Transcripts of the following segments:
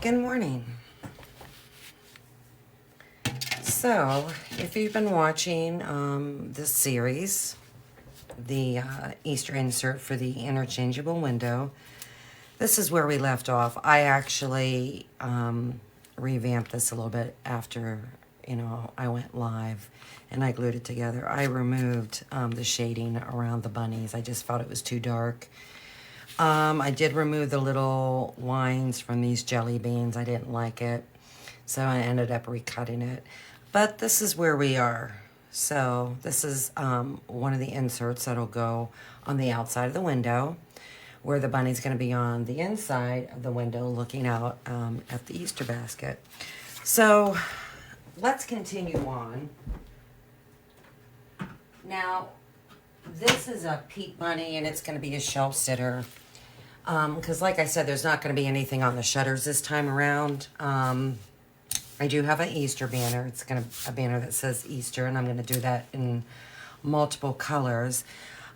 Good morning. So, if you've been watching this series, the Easter insert for the interchangeable window, this is where we left off. I actually revamped this a little bit after, I went live and I glued it together. I removed the shading around the bunnies. I just felt it was too dark. I did remove the little lines from these jelly beans. I didn't like it, so I ended up recutting it. But this is where we are. So this is one of the inserts that'll go on the outside of the window, where the bunny's going to be on the inside of the window looking out at the Easter basket. So let's continue on. Now, this is a Pete bunny, and it's going to be a shelf sitter. Because like I said, there's not going to be anything on the shutters this time around. I do have an Easter banner. It's a banner that says Easter, and I'm going to do that in multiple colors.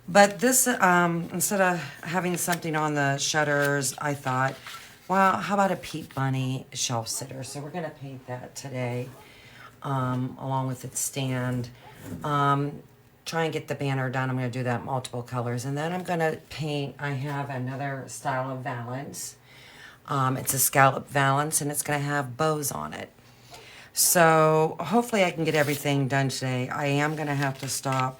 But this, instead of having something on the shutters, I thought, well, how about a Pete bunny shelf sitter? So we're going to paint that today, along with its stand. Try and get the banner done. I'm going to do that multiple colors. And then I'm going to paint, I have another style of valance. It's a scallop valance, and it's going to have bows on it. So hopefully I can get everything done today. I am going to have to stop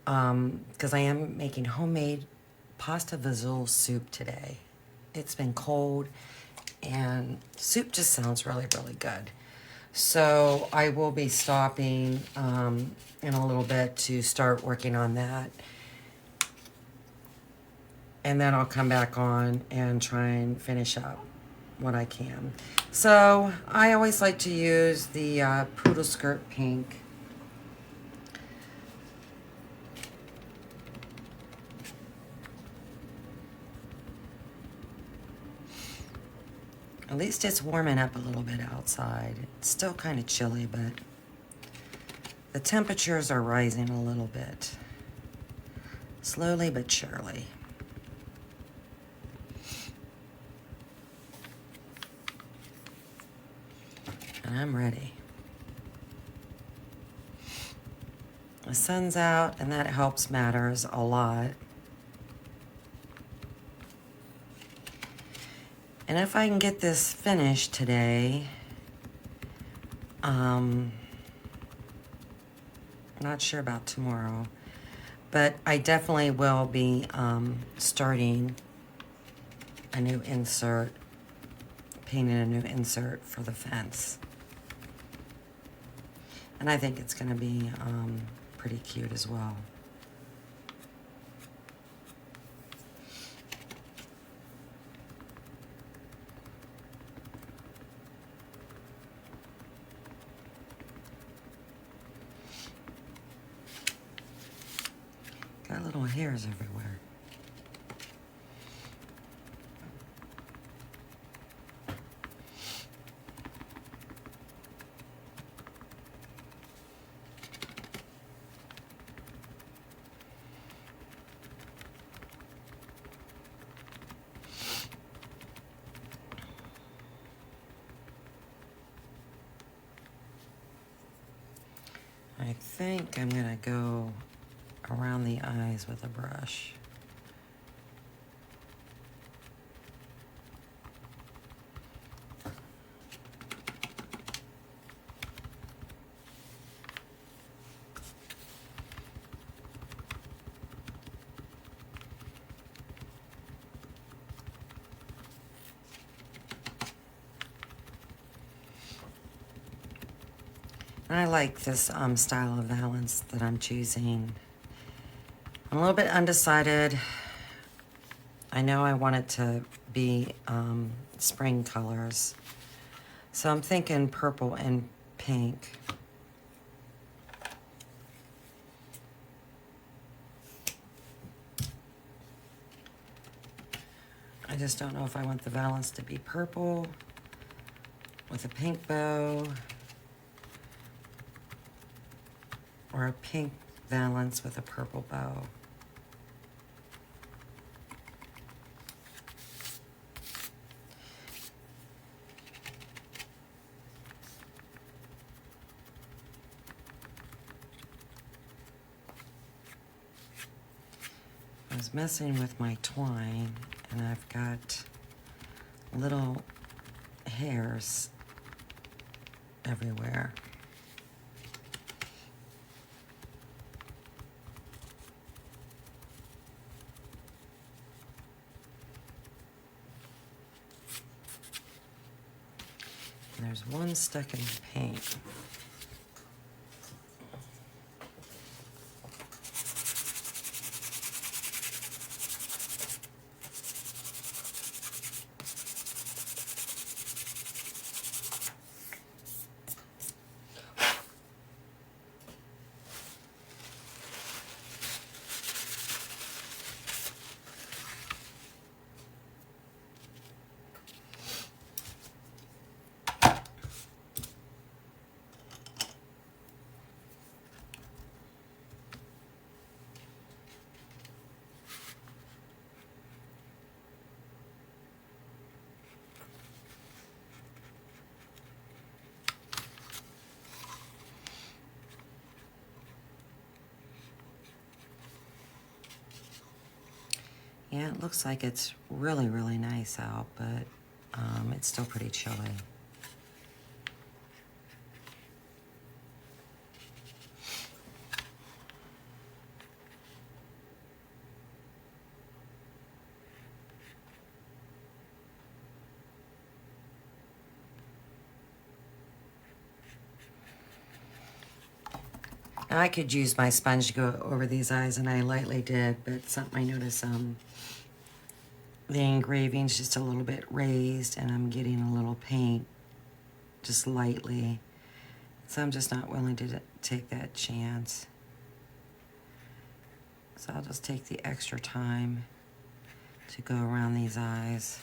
because I am making homemade pasta visual soup today. It's been cold, and soup just sounds really, really good. So I will be stopping in a little bit to start working on that. And then I'll come back on and try and finish up what I can. So I always like to use the poodle skirt pink. At least it's warming up a little bit outside. It's still kind of chilly, but the temperatures are rising a little bit. Slowly but surely. And I'm ready. The sun's out, and that helps matters a lot. And if I can get this finished today, not sure about tomorrow, but I definitely will be starting a new insert, painting a new insert for the fence. And I think it's going to be pretty cute as well. Got little hairs everywhere. I think I'm going to go around the eyes with a brush. I like this style of valance that I'm choosing. I'm a little bit undecided. I know I want it to be spring colors. So I'm thinking purple and pink. I just don't know if I want the valance to be purple with a pink bow, or a pink valance with a purple bow. I was messing with my twine, and I've got little hairs everywhere. And there's one stuck in the paint. Yeah, it looks like it's really, really nice out, but it's still pretty chilly. Now, I could use my sponge to go over these eyes, and I lightly did, but something I noticed, the engraving's just a little bit raised, and I'm getting a little paint just lightly. So I'm just not willing to take that chance. So I'll just take the extra time to go around these eyes.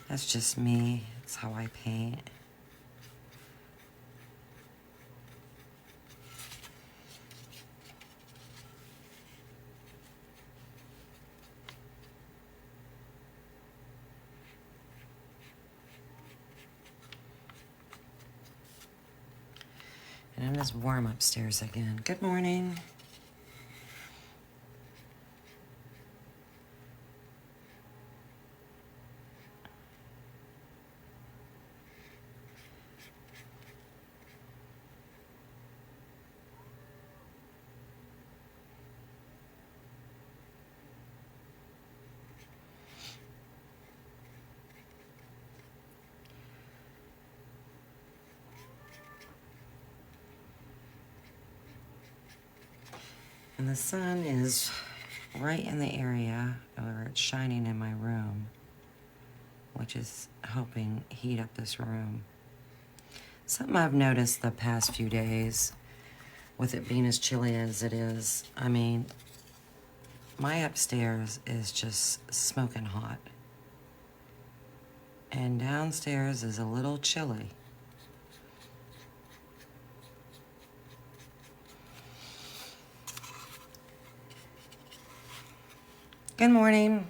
That's just me. That's how I paint. And it is warm upstairs again. Good morning. And the sun is right in the area where it's shining in my room, which is helping heat up this room. Something I've noticed the past few days, with it being as chilly as it is, I mean, my upstairs is just smoking hot. And downstairs is a little chilly. Good morning.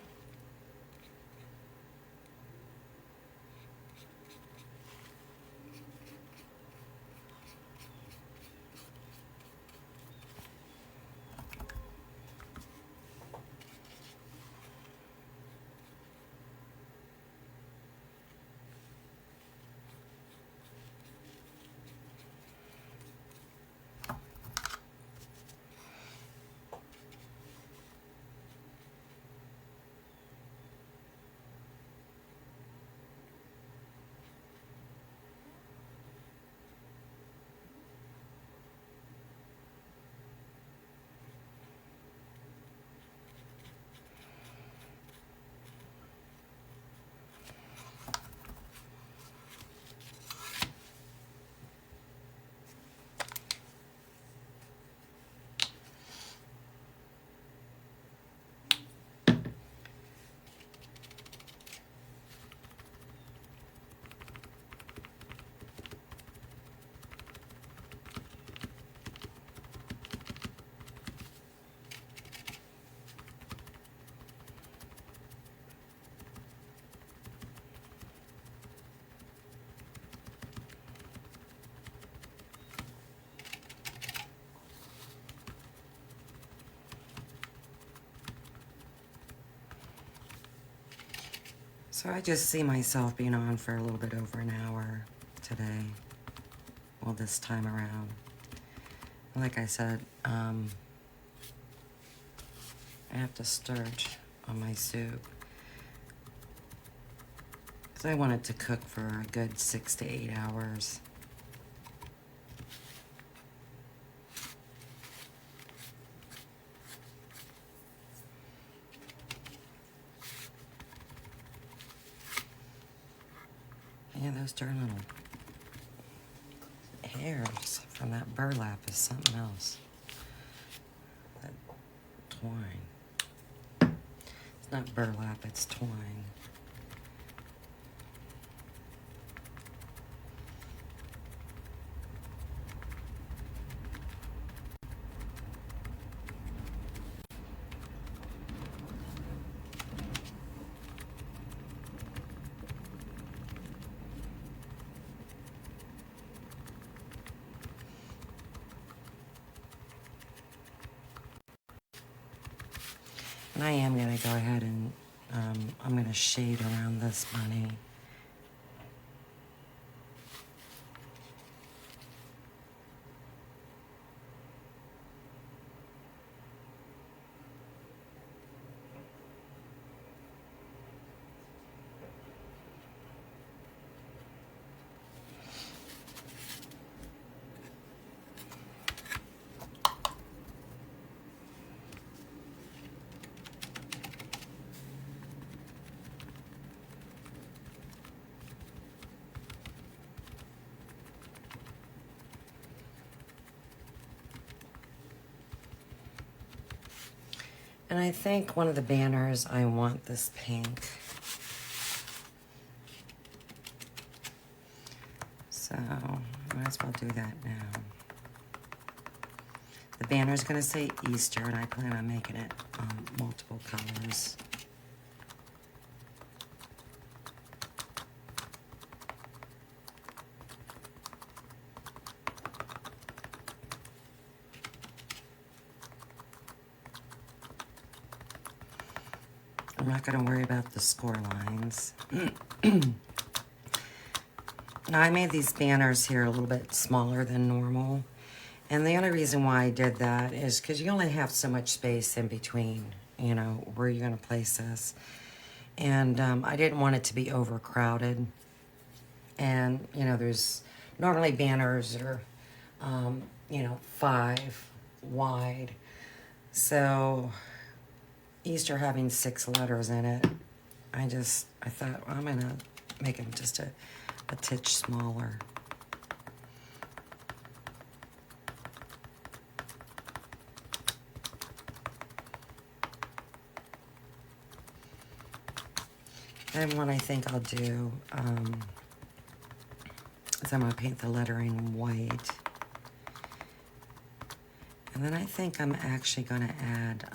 So I just see myself being on for a little bit over an hour today. Well, this time around. Like I said, I have to sturge on my soup. Because I want it to cook for a good 6 to 8 hours. Yeah, those darn little hairs from that burlap is something else. That twine. It's not burlap, it's twine. And I am going to go ahead and I'm going to shade around this bunny. And I think one of the banners, I want this pink. So I might as well do that now. The banner's going to say Easter, and I plan on making it multiple colors. I'm not going to worry about the score lines. Now, I made these banners here a little bit smaller than normal. And the only reason why I did that is because you only have so much space in between, you know, where you're going to place this. And I didn't want it to be overcrowded. And, you know, there's normally banners are, you know, 5 wide. So Easter having 6 letters in it, I thought, well, I'm going to make them just a titch smaller. And what I think I'll do is I'm going to paint the lettering white. And then I think I'm actually going to add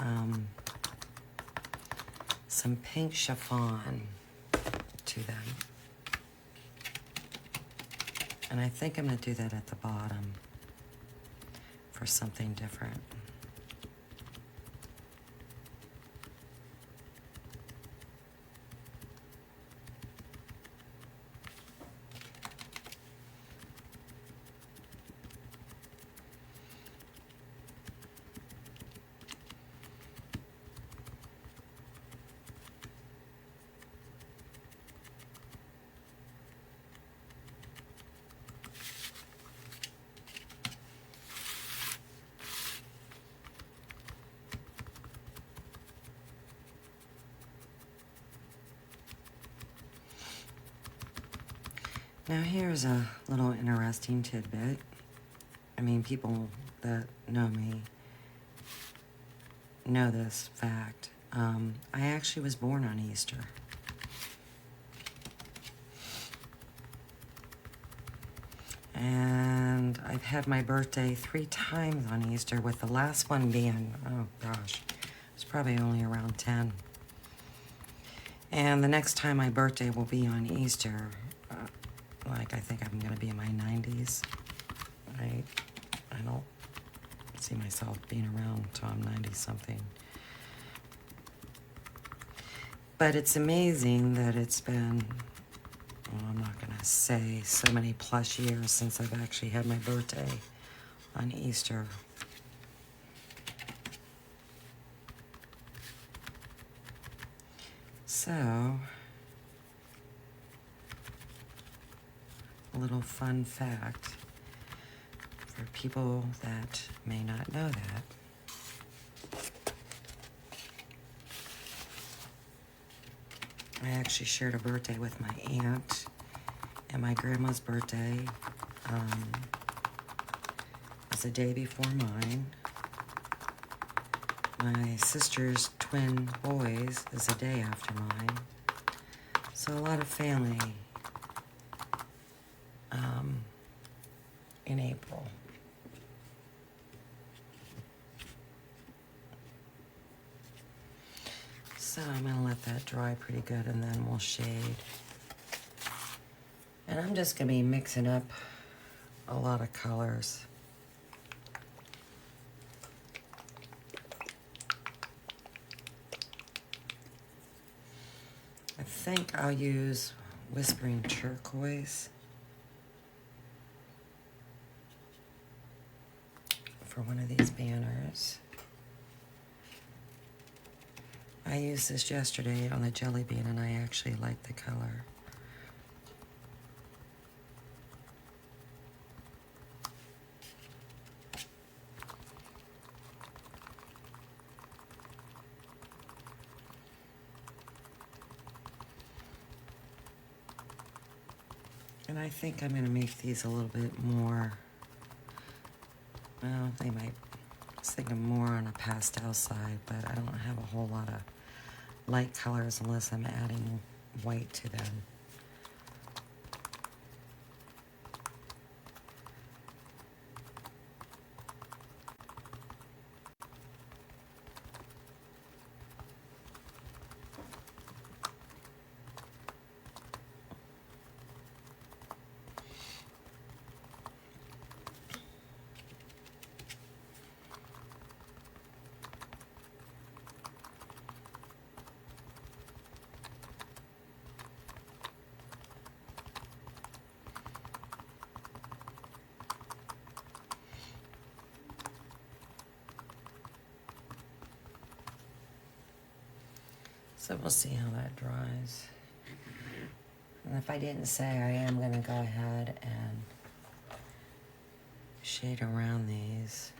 some pink chiffon to them. And I think I'm going to do that at the bottom for something different. Now here's a little interesting tidbit. I mean, people that know me know this fact. I actually was born on Easter. And I've had my birthday 3 times on Easter, with the last one being, oh gosh, it was probably only around 10. And the next time my birthday will be on Easter, like I think I'm going to be in my 90s. I don't see myself being around until I'm 90-something. But it's amazing that it's been, well, I'm not going to say so many plus years since I've actually had my birthday on Easter. So, a little fun fact for people that may not know that. I actually shared a birthday with my aunt, and my grandma's birthday was the day before mine. My sister's twin boys is a day after mine. So a lot of family in April. So I'm going to let that dry pretty good, and then we'll shade. And I'm just going to be mixing up a lot of colors. I think I'll use Whispering Turquoise for one of these banners. I used this yesterday on the jelly bean, and I actually like the color. And I think I'm going to make these a little bit more, well, they might, I was thinking more on a pastel side, but I don't have a whole lot of light colors unless I'm adding white to them. So we'll see how that dries. And if I didn't say, I am going to go ahead and shade around these.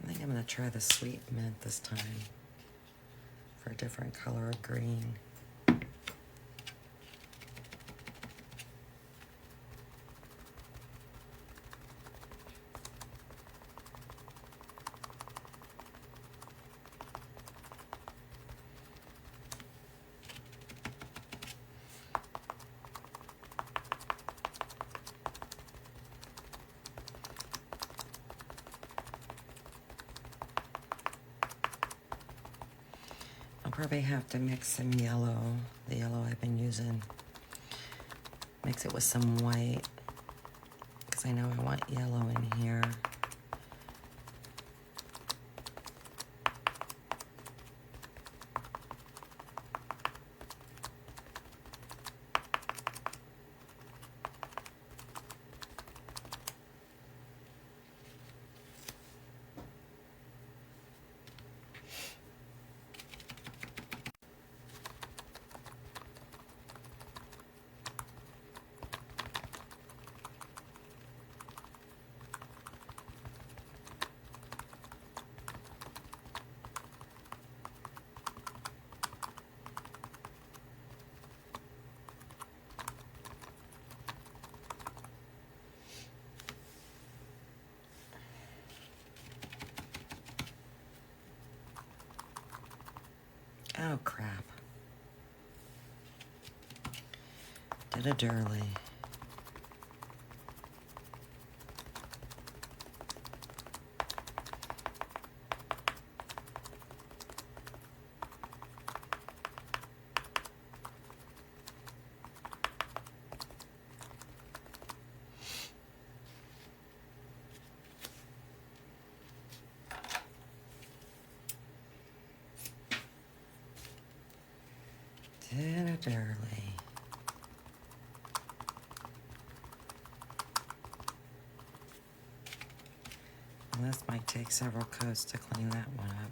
I think I'm going to try the sweet mint this time for a different color of green. I'll probably have to mix some yellow, the yellow I've been using. Mix it with some white, because I know I want yellow in here. Oh, crap. Did a dirly. barely. And this might take several coats to clean that one up.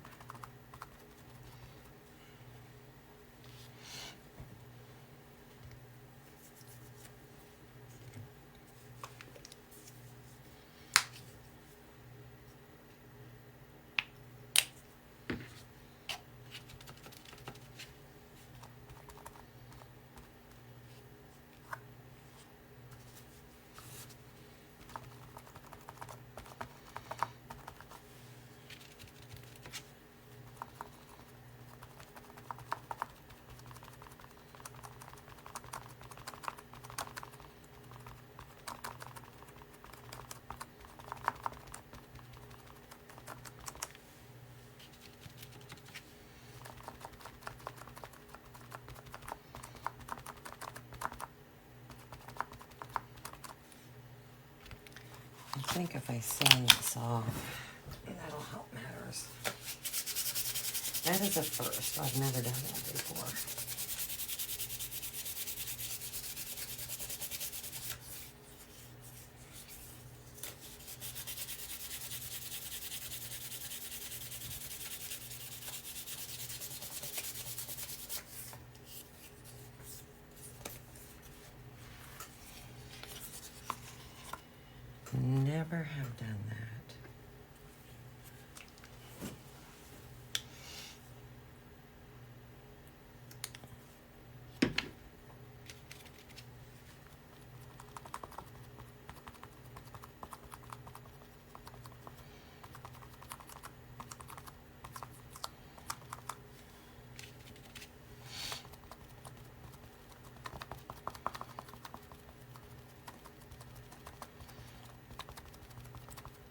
I think if I sand this off, that'll help matters. That is a first. I've never done that before. Never have done that.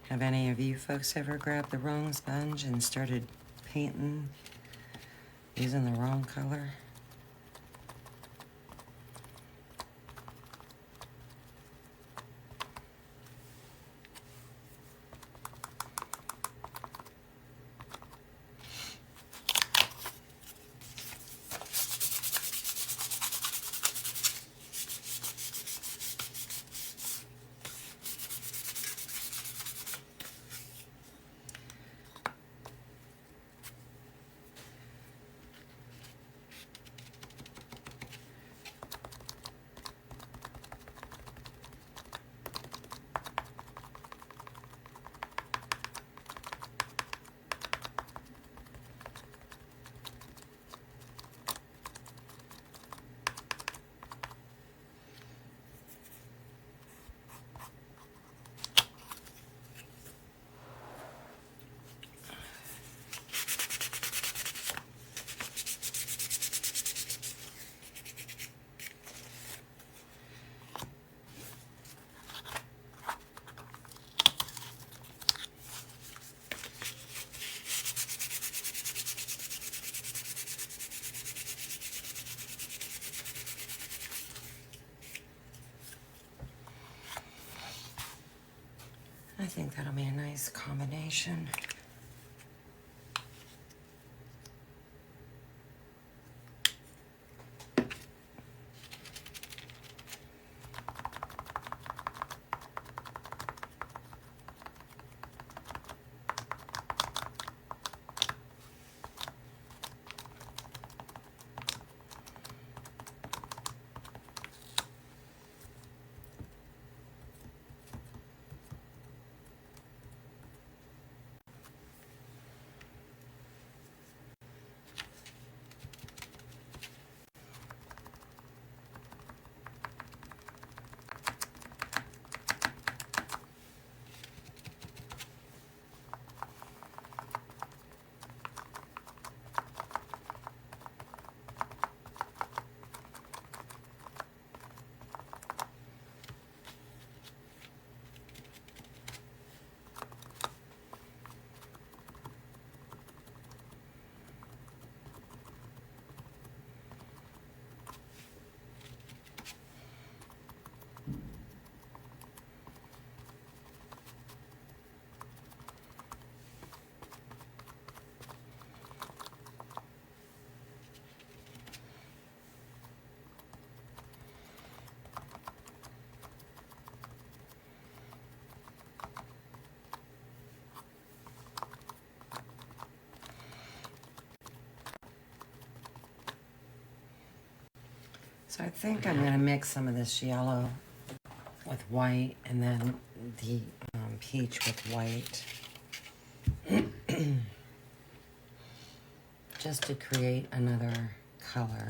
Have any of you folks ever grabbed the wrong sponge and started painting using the wrong color? I think that'll be a nice combination. So I think I'm going to mix some of this yellow with white and then the peach with white. Just to create another color.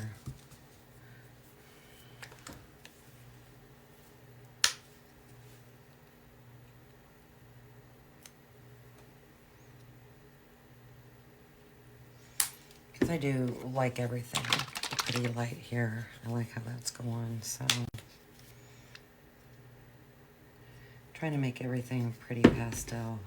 Because I do like everything pretty light here. I like how that's going, so trying to make everything pretty pastel.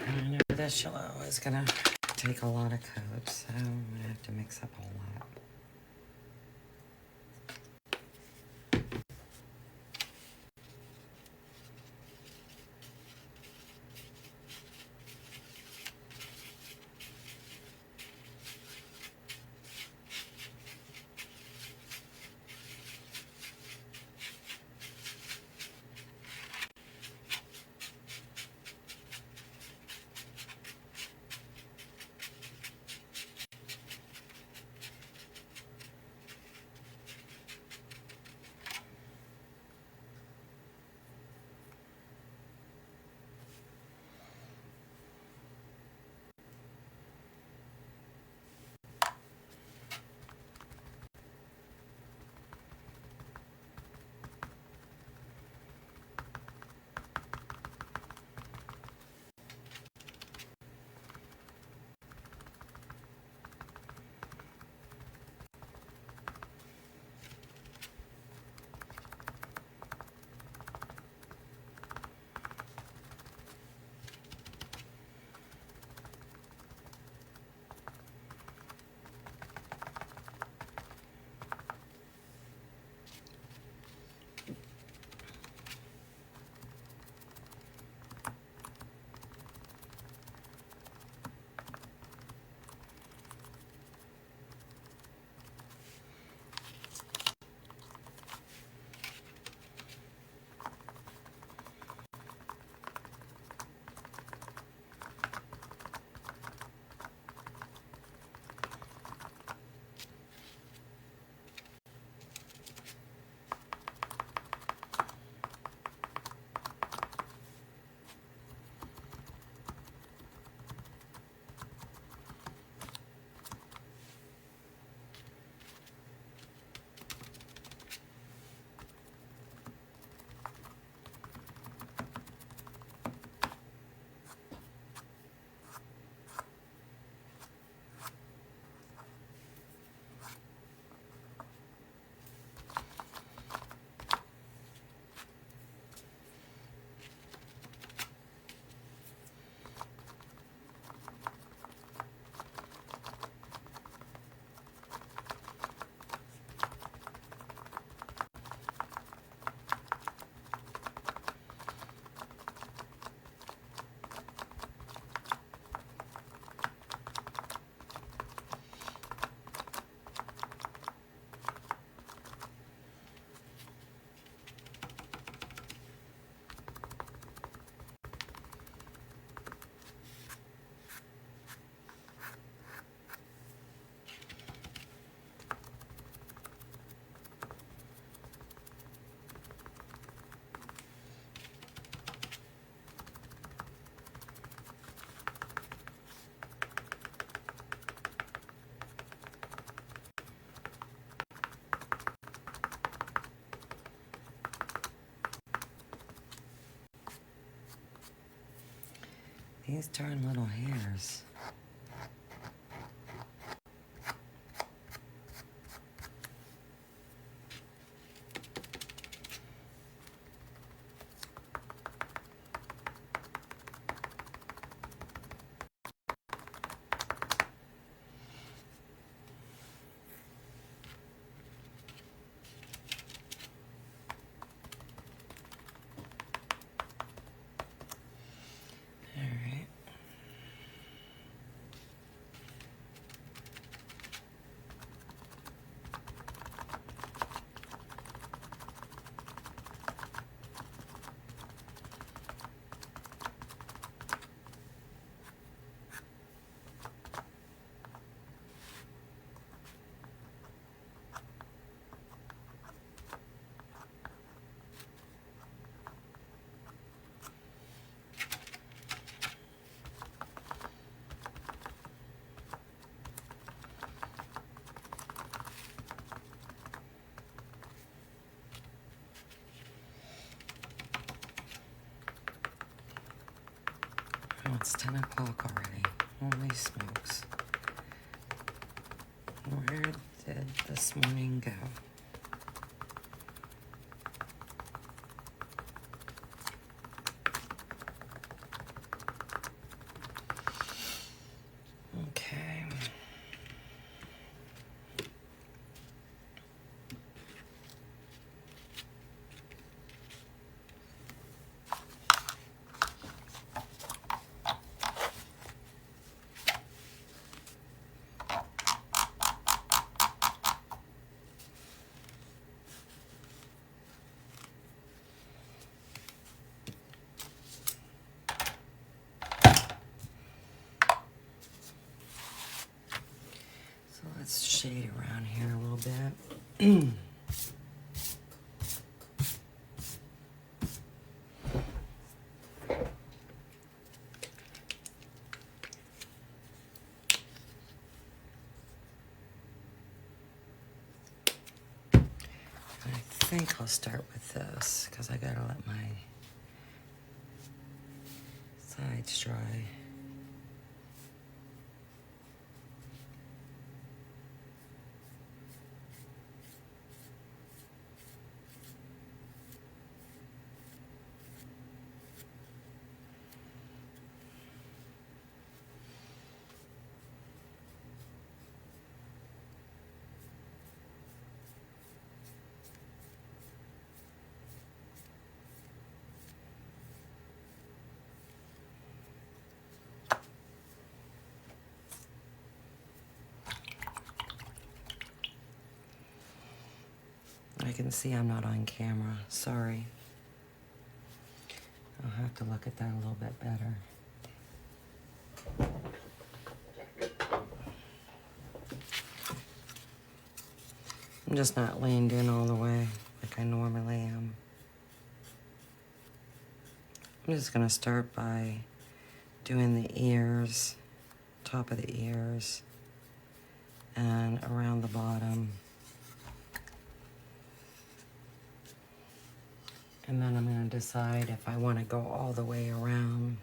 I know this yellow is gonna take a lot of coat, so I'm gonna have to mix up a whole lot. These darn little hairs. Oh, it's 10 o'clock already. Holy smokes. Where did this morning go? Okay. So let's shade around here a little bit. I think I'll start with this because I gotta let my sides dry. I can see I'm not on camera. Sorry. I'll have to look at that a little bit better. I'm just not leaned in all the way like I normally am. I'm just gonna start by doing the ears, top of the ears, and around the bottom. And then I'm gonna decide if I wanna go all the way around.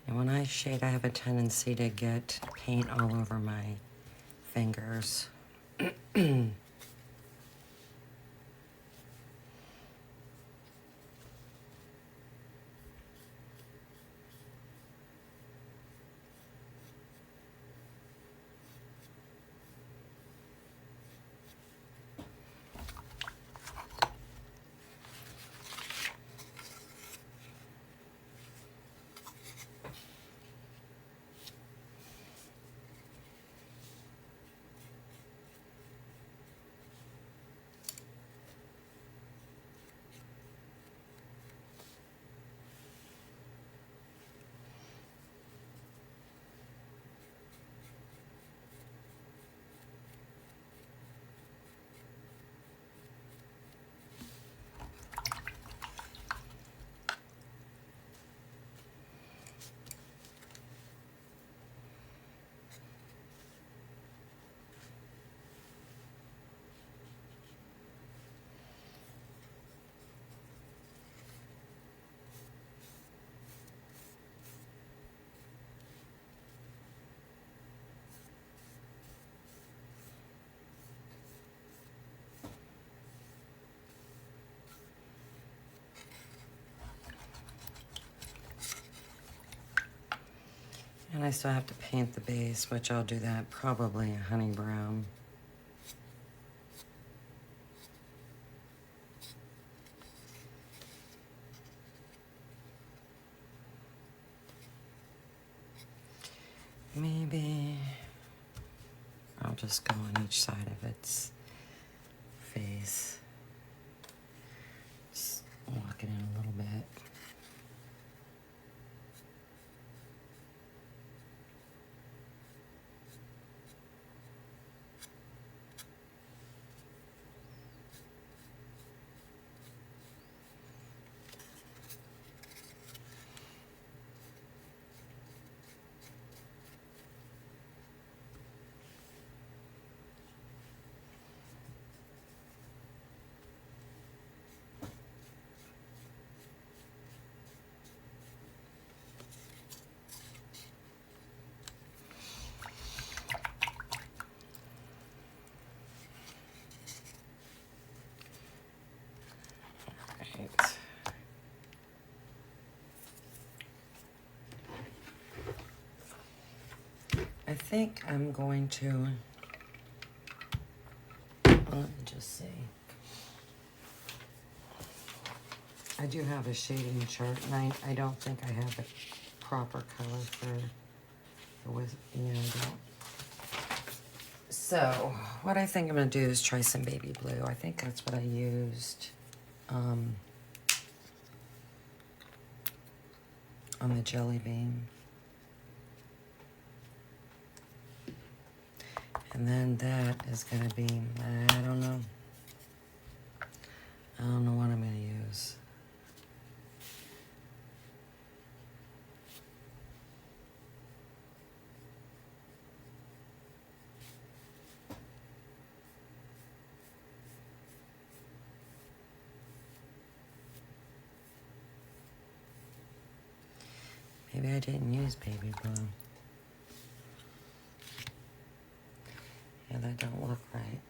And when I shade, I have a tendency to get paint all over my fingers. And I still have to paint the base, which I'll do that probably a honey brown. Maybe I'll just go on each side of its face. Just walk it in a little bit. Right. I think I'm going to, let me just see. I do have a shading chart, and I don't think I have the proper color for the yeah, I don't. So, what I think I'm going to do is try some baby blue. I think that's what I used on the jelly bean. And then that is going to be, I don't know. I don't know what I'm going to use. Maybe I didn't use baby blue. Yeah, that don't look right.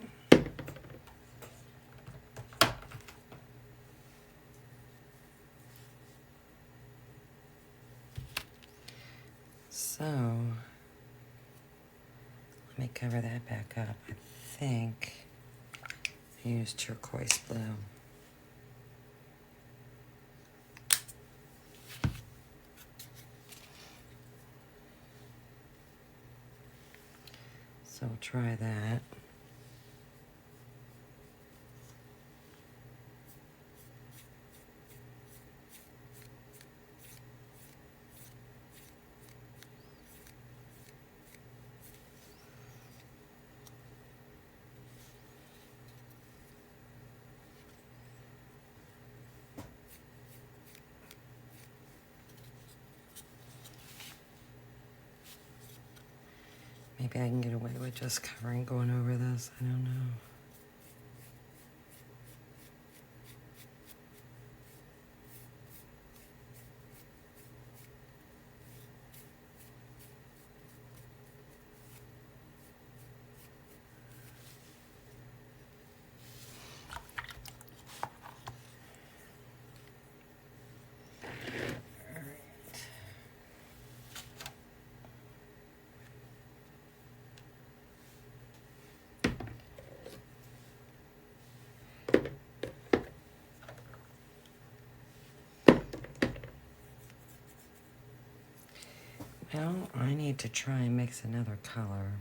So, let me cover that back up. I think I used turquoise blue. So try that. Maybe I can get away with just covering, going over this. I don't know. Well, I need to try and mix another color.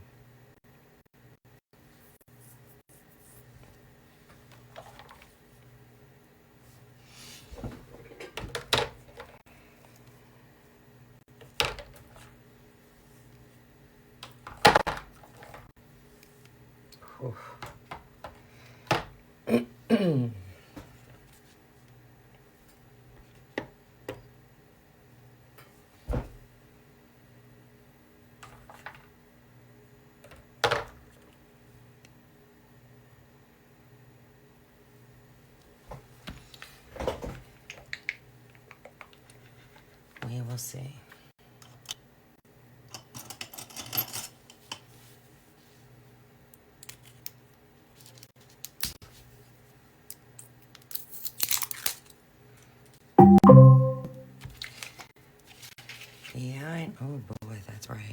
We will see. Yeah, oh boy, that's where I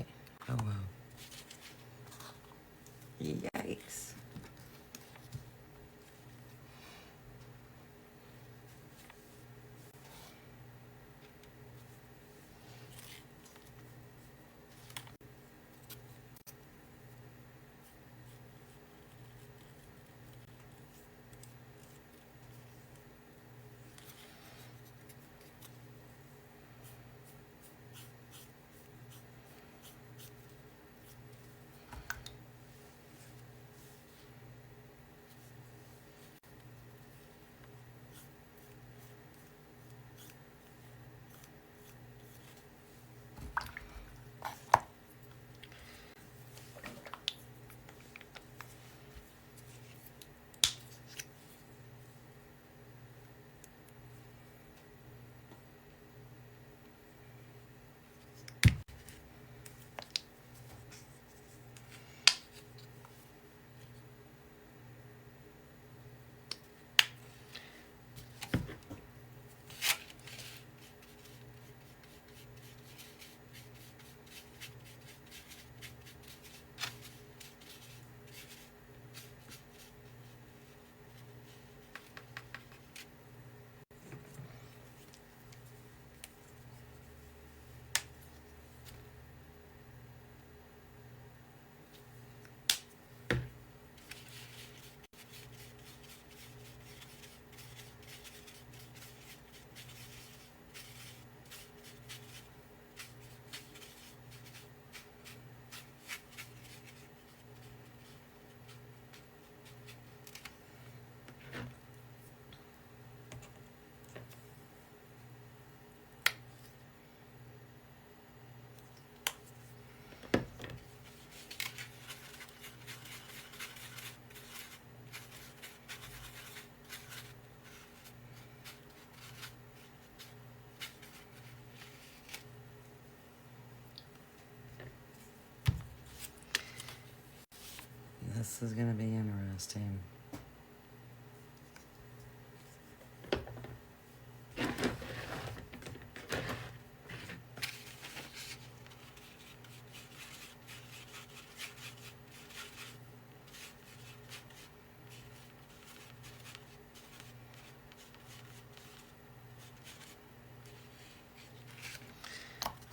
This is going to be interesting.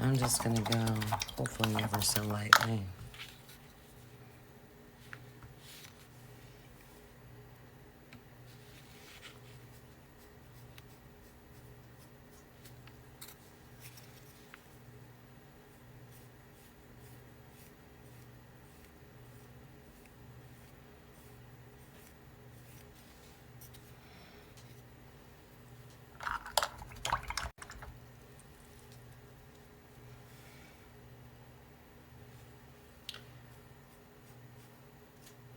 I'm just going to go, hopefully ever so lightly.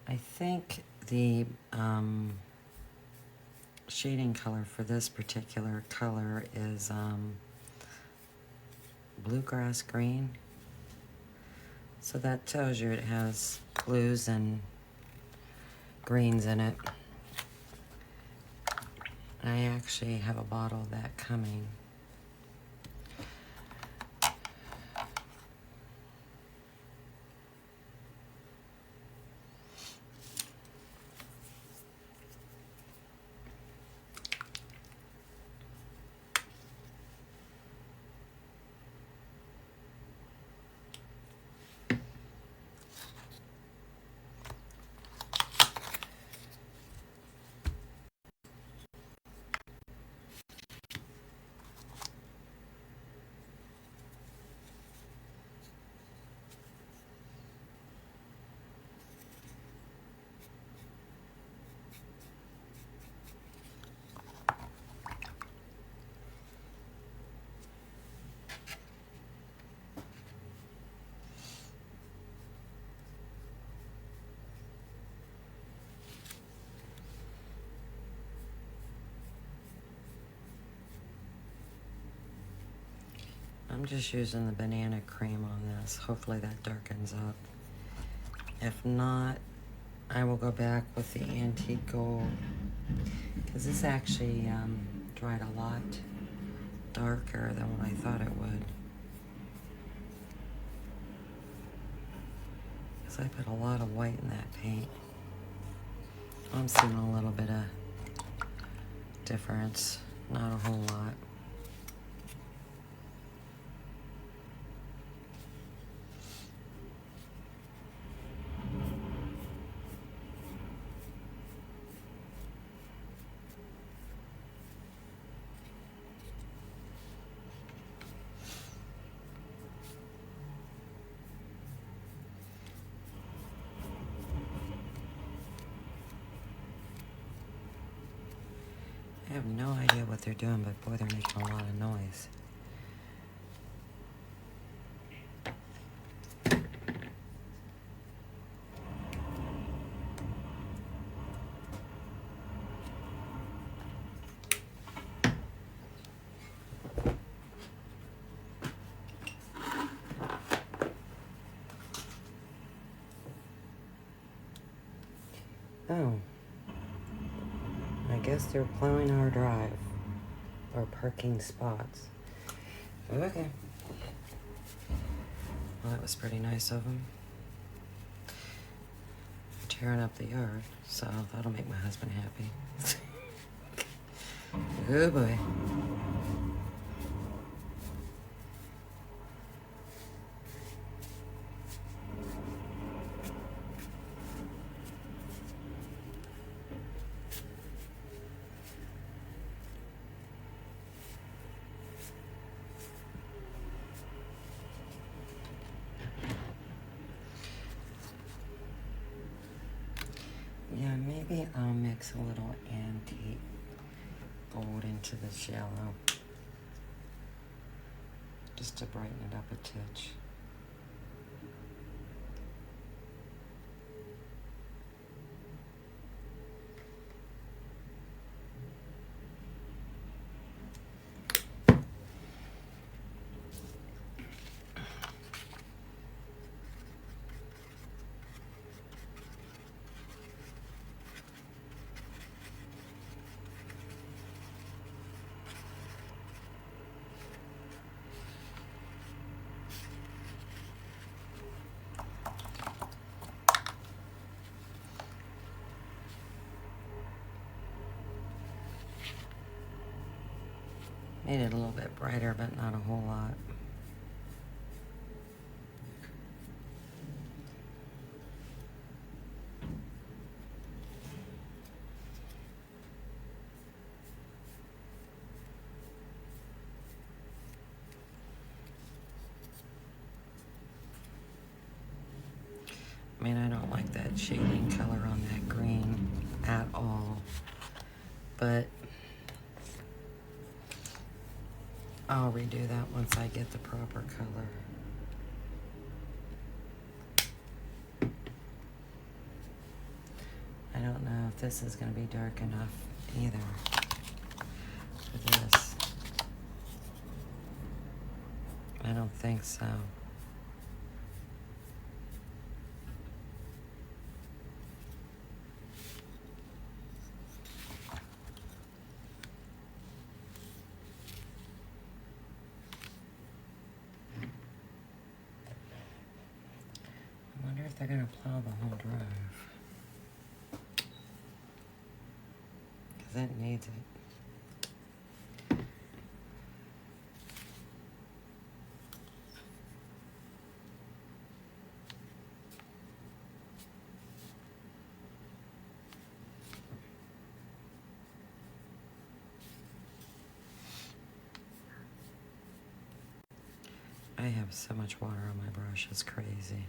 I think the shading color for this particular color is bluegrass green. So that tells you it has blues and greens in it. I actually have a bottle of that coming. I'm just using the banana cream on this. Hopefully that darkens up. If not, I will go back with the antique gold, because this actually dried a lot darker than what I thought it would. Because I put a lot of white in that paint. I'm seeing a little bit of difference, not a whole lot. I have no idea what they're doing, but boy, they're making a lot of noise. Oh. I guess they're plowing our drive. Or parking spots. Okay. Well, that was pretty nice of them. Tearing up the yard, so that'll make my husband happy. Oh boy. Yeah, maybe I'll mix a little antique gold into this yellow. Just to brighten it up a titch. Made it a little bit brighter, but not a whole lot. I mean, I don't like that shading color on that green at all, but I'll redo that once I get the proper color. I don't know if this is going to be dark enough either for this. I don't think so. I wonder if they're going to plow the whole drive. Because it needs it. I have so much water on my brush, it's crazy.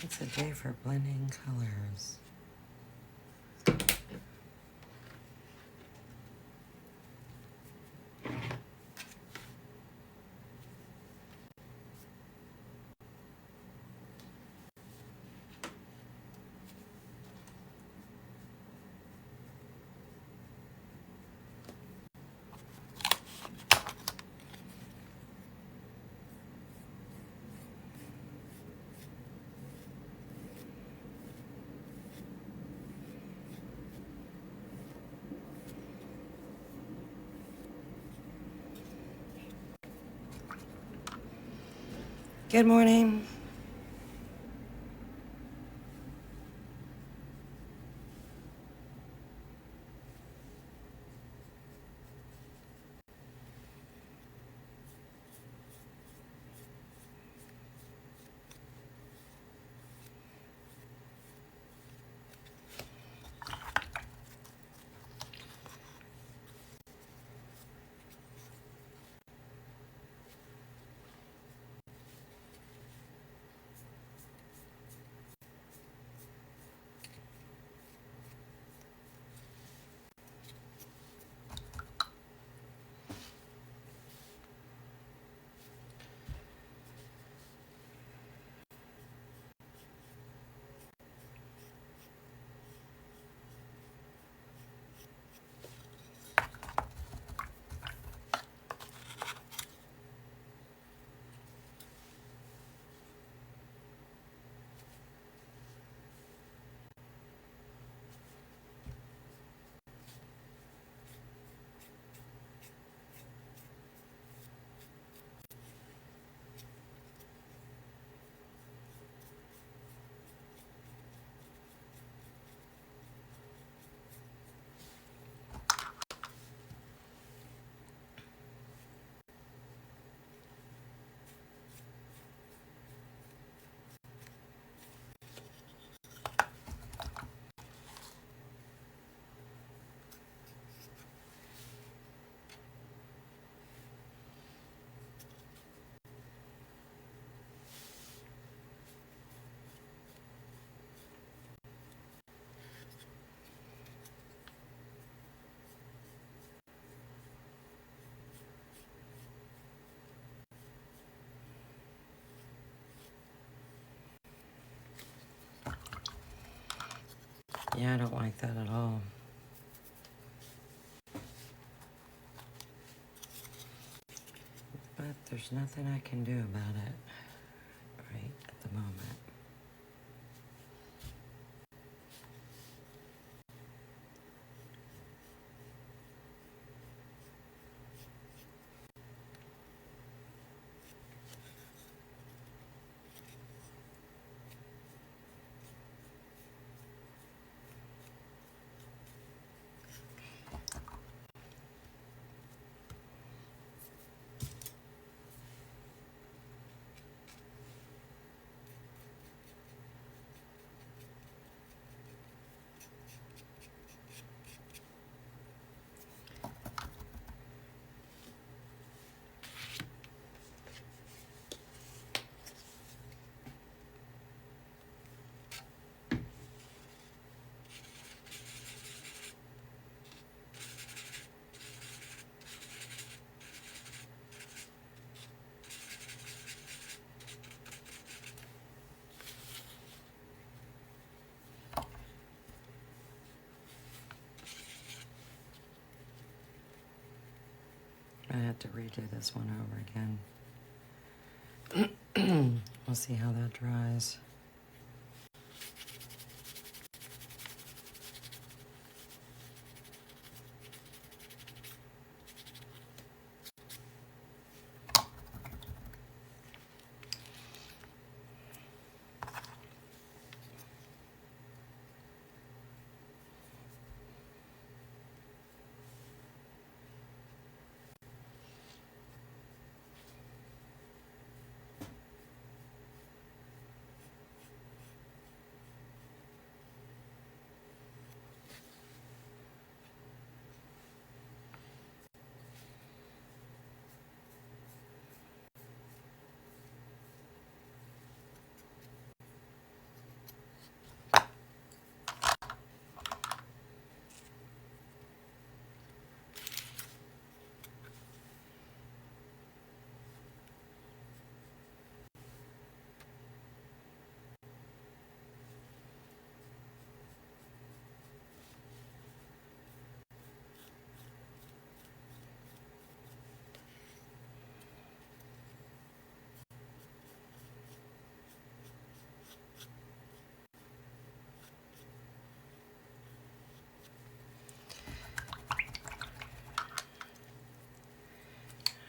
It's a day for blending colors. Good morning. Yeah, I don't like that at all. But there's nothing I can do about it right at the moment. I have to redo this one over again. We'll see how that dries.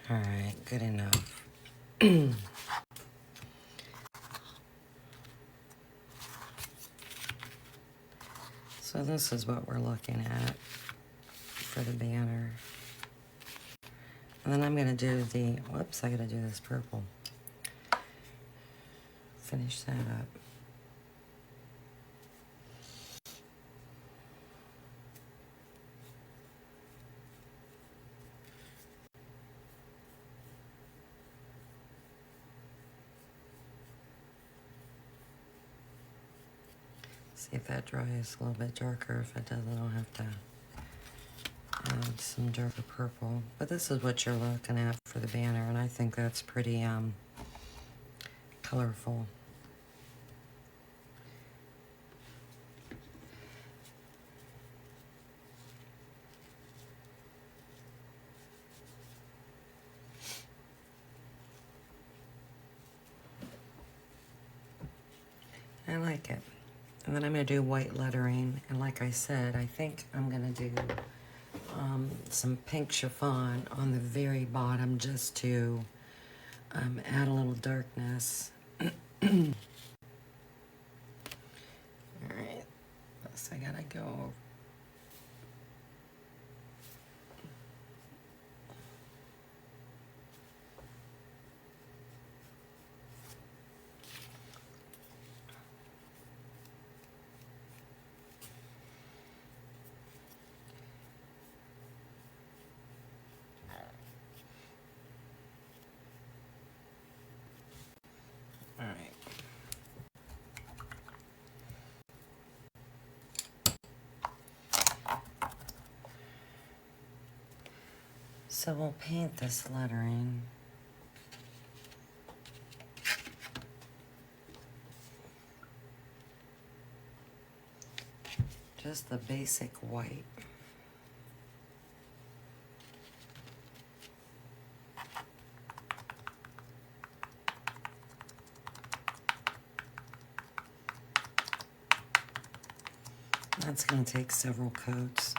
All right, good enough. So this is what we're looking at for the banner. And then I'm gonna do the, whoops, I gotta do this purple. Finish that up. See if that dries a little bit darker. If it doesn't, I'll have to add some darker purple. But this is what you're looking at for the banner, and I think that's pretty colorful. I like it. And then I'm going to do white lettering. And like I said, I think I'm going to do some pink chiffon on the very bottom just to add a little darkness. All right. So I got to go over. All right. So we'll paint this lettering. just the basic white. That's going to take several coats.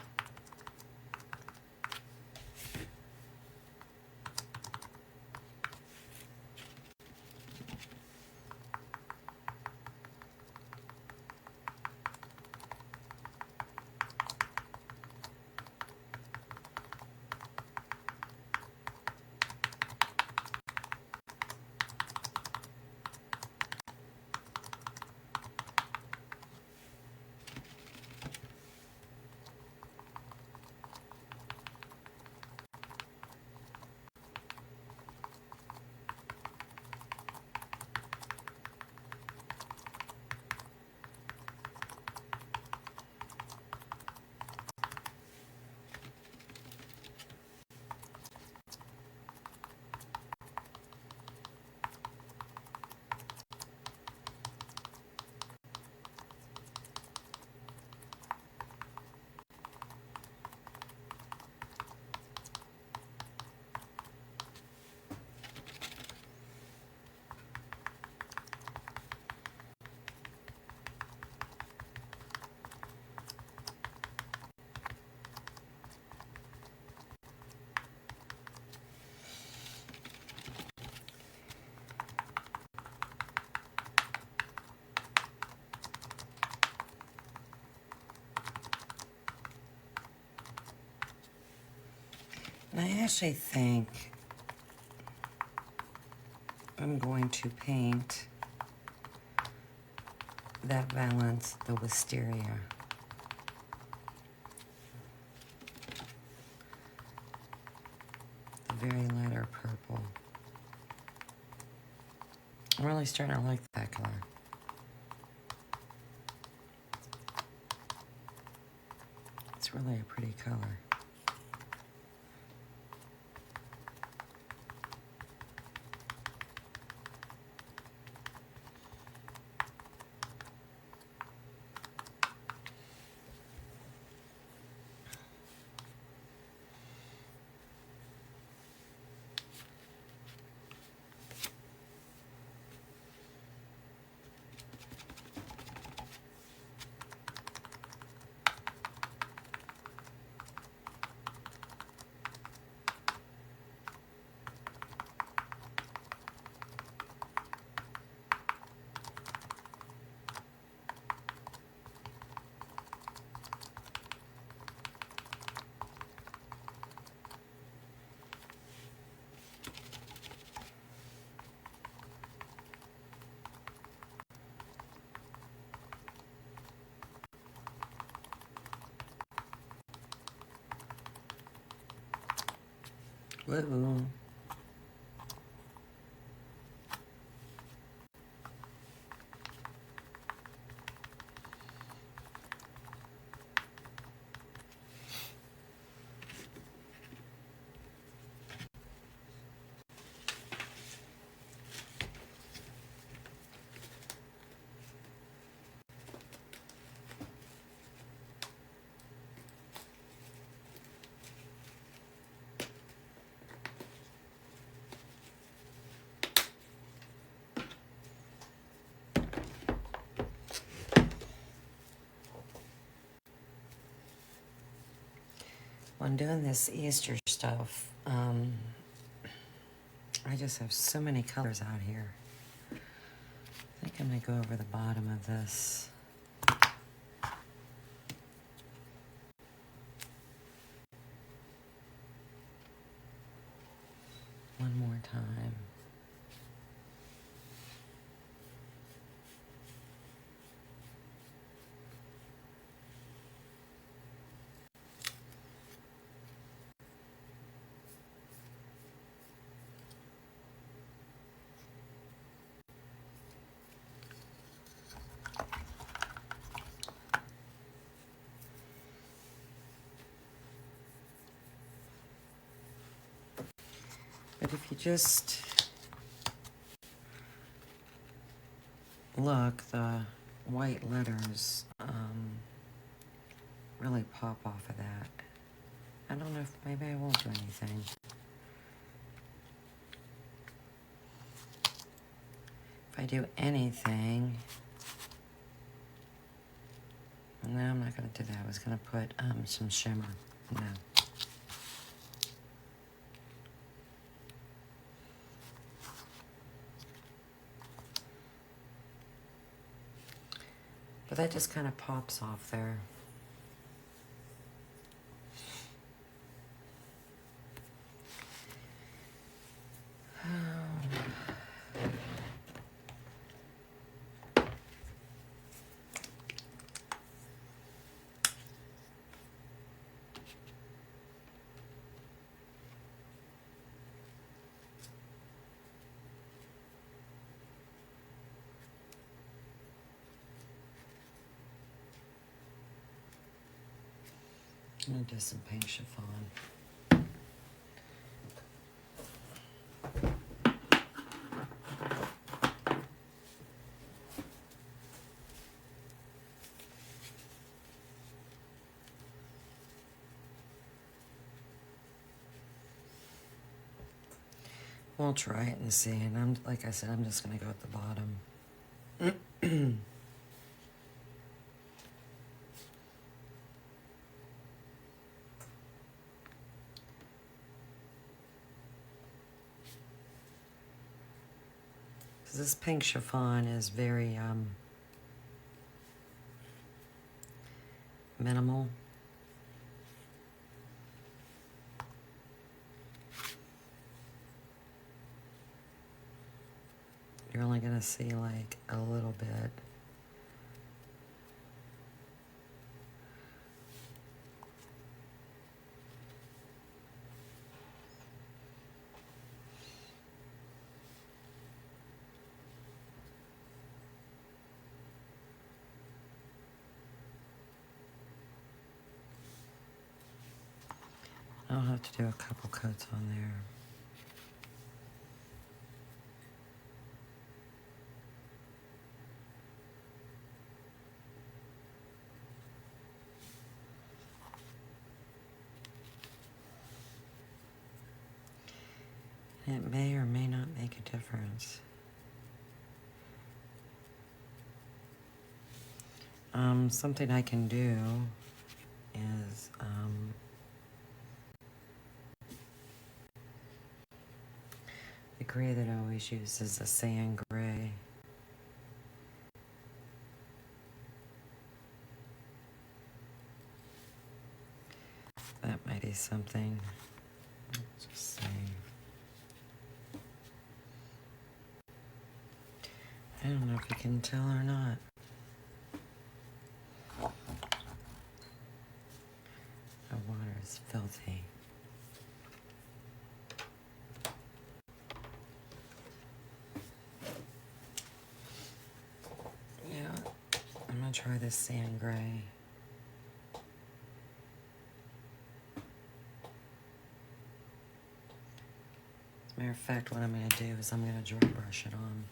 And I actually think I'm going to paint that Valence, the wisteria. The very lighter purple. I'm really starting to like that color. It's really a pretty color. Whoa. When doing this Easter stuff, I just have so many colors out here. I think I'm going to go over the bottom of this. One more time. But if you just look, the white letters really pop off of that. I don't know if maybe I won't do anything. If I do anything, no, I'm not going to do that. I was going to put some shimmer. No. But that just kind of pops off there. I'm going to do some pink chiffon. We'll try it and see. And like I said, I'm just going to go at the bottom. This pink chiffon is very minimal. You're only going to see like a little bit. I'll have to do a couple coats on there. It may or may not make a difference. Something I can do is the gray that I always use is the sand gray. That might be something. Let's just see. I don't know if you can tell or not. The water is filthy. Yeah, I'm gonna try this sand gray. As a matter of fact, what I'm gonna do is I'm gonna dry brush it on.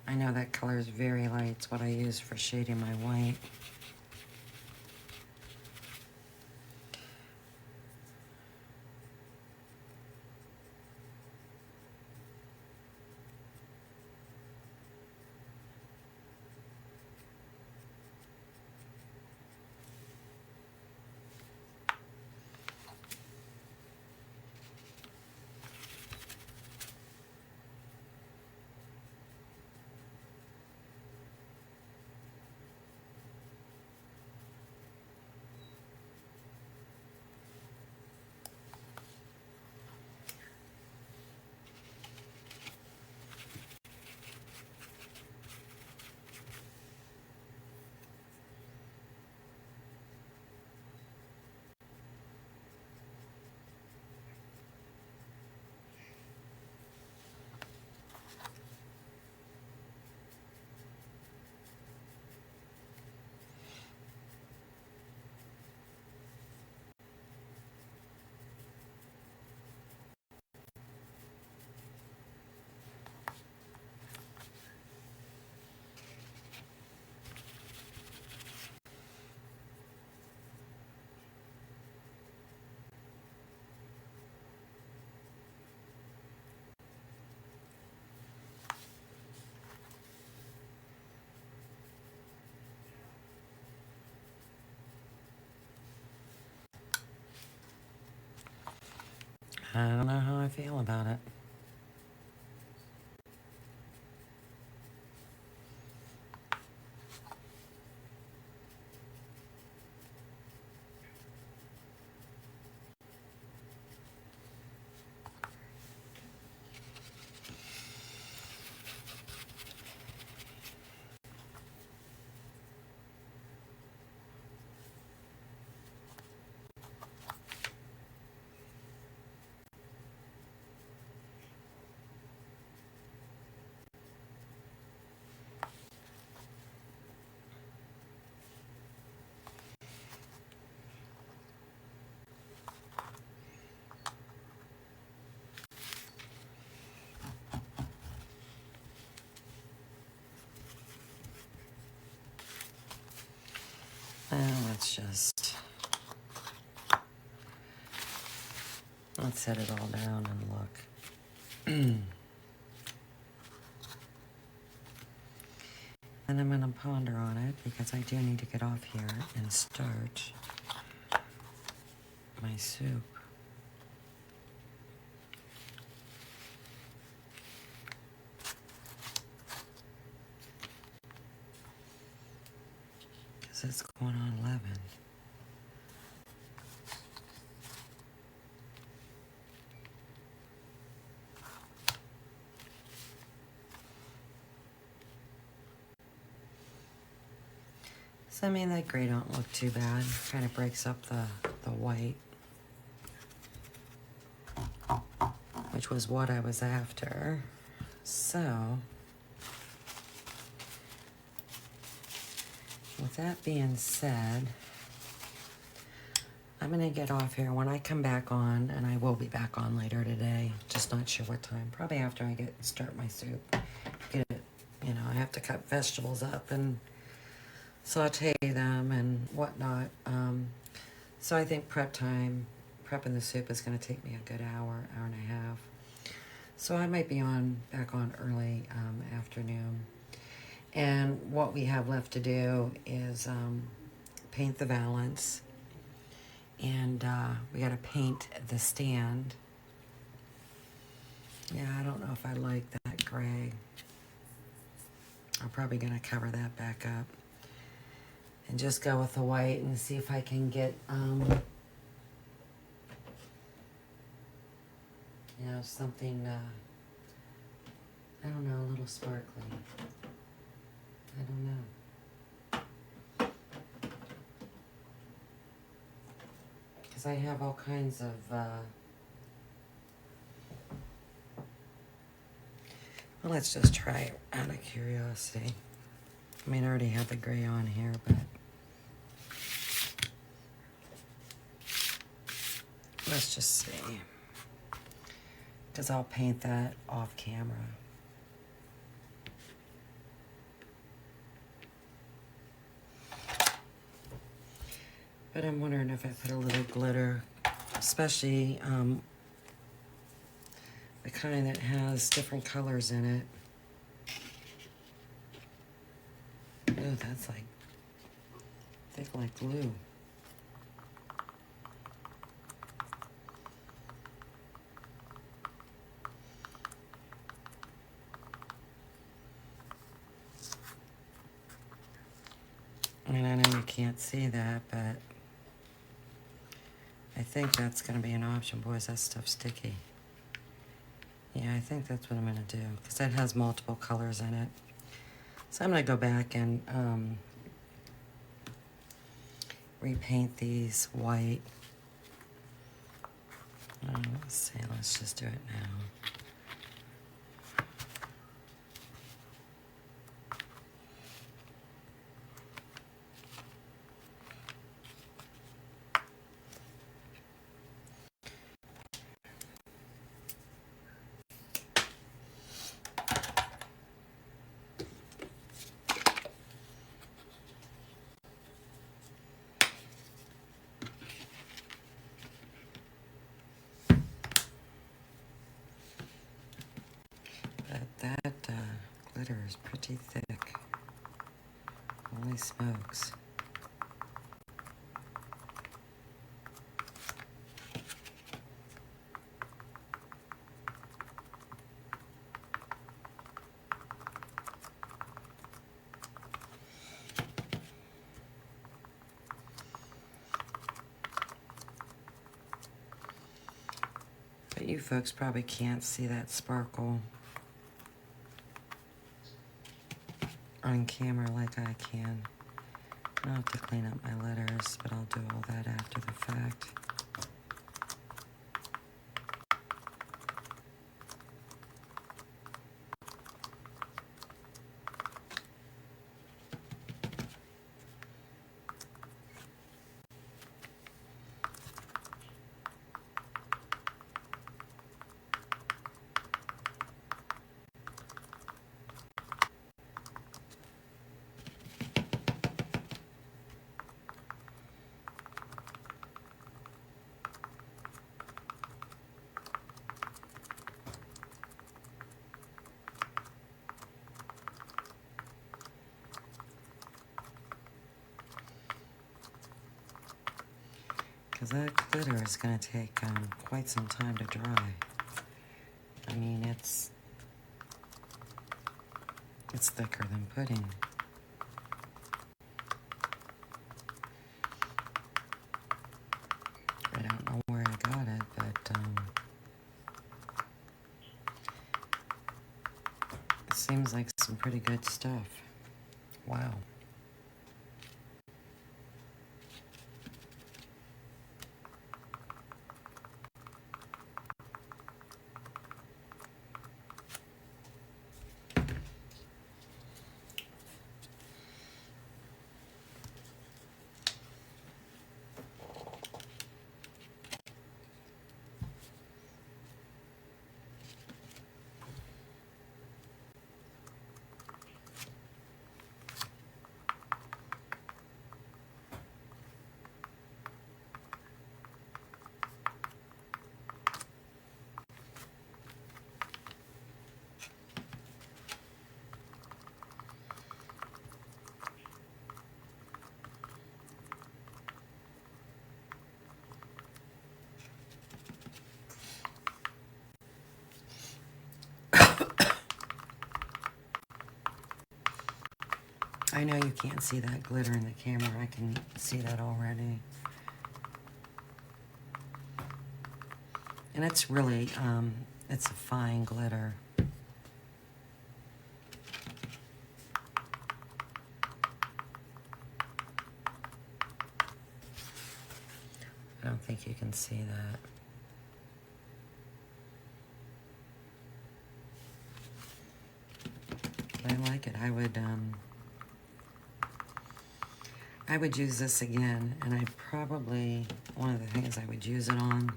I know that color is very light. It's what I use for shading my white. I don't know how I feel about it. Let's set it all down and look. And I'm going to ponder on it because I do need to get off here and start my soup. Because it's going on 11. So I mean, that gray don't look too bad. Kind of breaks up the white, which was what I was after. So, with that being said, I'm gonna get off here. When I come back on, and I will be back on later today, just not sure what time. Probably after I start my soup. Get it, I have to cut vegetables up and saute them and whatnot. So I think prepping the soup is going to take me a good hour and a half. So I might be back on early afternoon. And what we have left to do is paint the valance. And we got to paint the stand. Yeah, I don't know if I like that gray. I'm probably going to cover that back up. And just go with the white and see if I can get, something, I don't know, a little sparkly. I don't know. Because I have all kinds of, well, let's just try it out of curiosity. I mean, I already have the gray on here, but let's just see. Because I'll paint that off camera. But I'm wondering if I put a little glitter, especially the kind that has different colors in it. Oh, that's like thick like glue. I mean, I know you can't see that, but I think that's going to be an option. Boys, that stuff's sticky. Yeah, I think that's what I'm going to do, because that has multiple colors in it. So I'm going to go back and repaint these white. Let's see, let's just do it now. But that glitter is pretty thick. Holy smokes. You folks probably can't see that sparkle on camera like I can. I'll have to clean up my letters, but I'll do all that after the fact. Because that glitter is going to take quite some time to dry. I mean, it's thicker than pudding. I don't know where I got it, but it seems like some pretty good stuff. Wow. I know you can't see that glitter in the camera. I can see that already. And it's really, it's a fine glitter. I don't think you can see that. But I like it. I would use this again, and I'd probably, one of the things I would use it on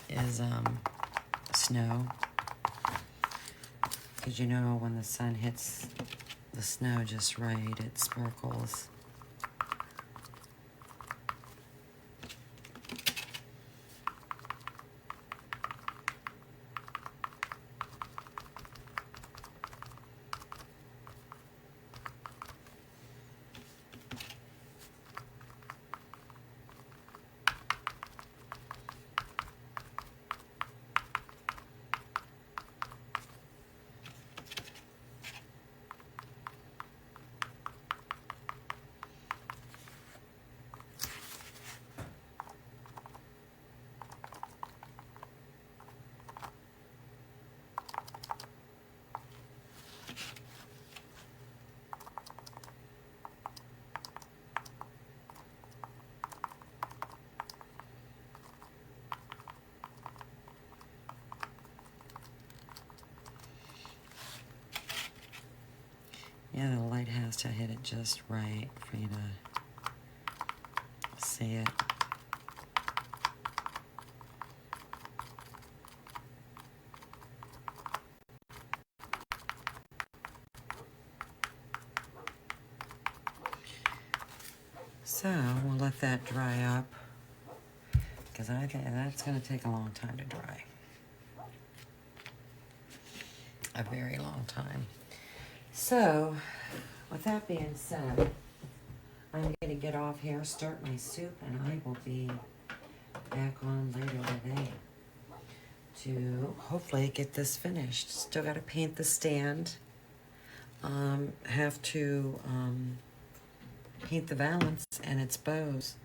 is snow. Because you know when the sun hits the snow just right, it sparkles. Yeah, the light has to hit it just right for you to see it. So we'll let that dry up because that's going to take a long time to dry. A very long time. So, with that being said, I'm going to get off here, start my soup, and I will be back on later today to hopefully get this finished. Still got to paint the stand. Have to paint the valance and its bows,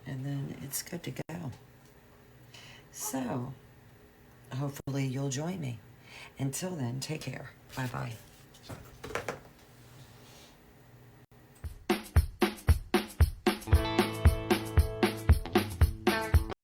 and then it's good to go. So, hopefully you'll join me. Until then, take care. Bye-bye.